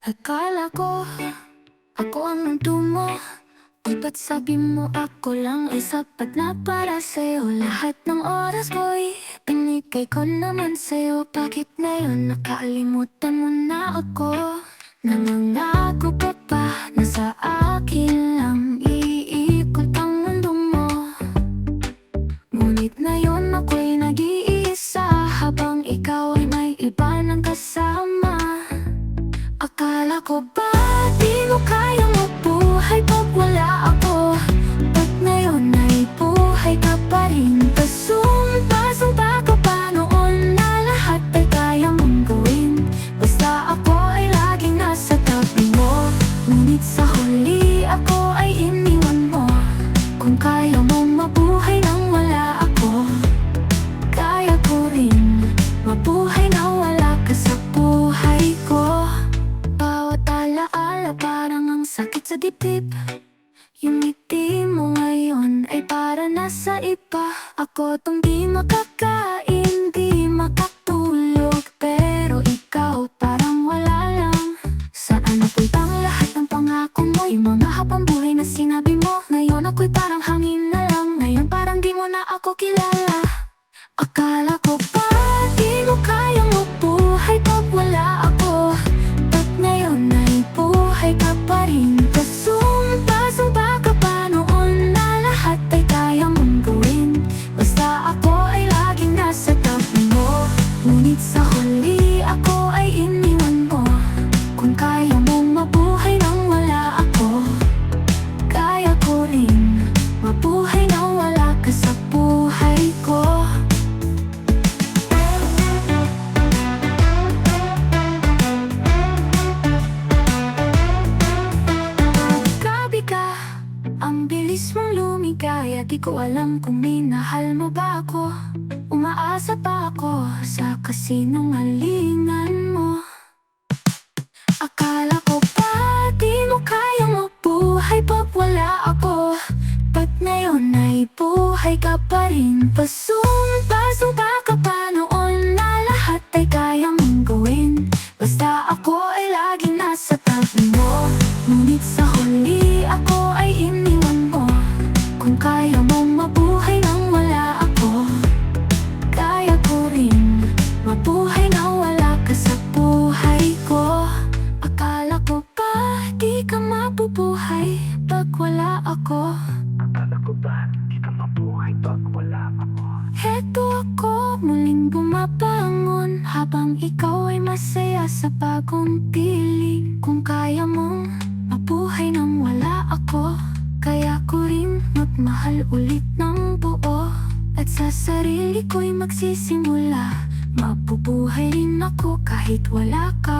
Akala ko, ako ang mundo mo. Ba't sabi mo ako lang ay sapat na para sa'yo? Lahat ng oras ko'y binigay ko naman sa'yo. Bakit ngayon nakalimutan mo na ako? Nangangako ka pa na sa akin lang iikot ang mundo mo. Ngunit ngayon ako'y nag-iisa, habang ikaw ay may iba ng kasama. Akala ko ba di mo kayang mabuhay pag wala ako? Ba't ngayon ay buhay ka pa rin? Pasumpa ka pa noon na lahat ay kaya mong gawin. Basta ako ay laging nasa tabi mo. Ngunit sa huli ako ay iniwan mo. Kung kaya mong mabuhay nang wala ako, kaya ko rin mabuhay na wala ka sa buhay ko. Bawat alaala parang ang sakit sa dibdib. Yung ngiti mo ngayon ay para nasa iba. Ako tong di makakain, di makatulog, pero ikaw parang wala lang. Saan napuntang lahat ng pangako mo? Yung mga habang buhay na sinabi mo. Ngayon ako'y parang hangin na lang. Ngayon parang di mo na ako kilala. Akala ko ba di mo kayang mabuhay pag wala ako? Ba't ngayon ay buhay ka pa rin? Pasumpa ka pa noon na lahat ay kaya mong gawin. Basta ako ay laging nasa tabi mo. Ngunit sa huli ako ay iniwan mo. Kung kaya mong mabuhay nang wala ako, kaya ko rin mabuhay nang wala ka sa buhay ko. Ang bilis mong lumigaya, di ko alam kung minahal mo ba ako. Umaasa pa ako sa kasinungalingan mo. Akala ko ba di mo kayang mabuhay pag wala ako? Ba't ngayon ay buhay ka pa rin? Pasumpa ka pa noon na lahat ay kaya mong gawin. Basta ako ay laging nasa tabi mo. Ngunit sa huli ako ay iniwan mo. Kung kaya mong mabuhay nang wala ako, kaya ko rin mabuhay nang wala ka sa buhay ko. Akala ko ba di ka mabubuhay pag wala ako? Akala ko ba di ka mabuhay pag wala ako? Heto ako muling bumabangon, habang ikaw ay masaya sa bagong piling. Kung kaya mong mabuhay nang wala ako, kaya ko rin magmahal ulit ng buo. At sa sarili ko'y magsisimula, mabubuhay rin ako kahit wala ka.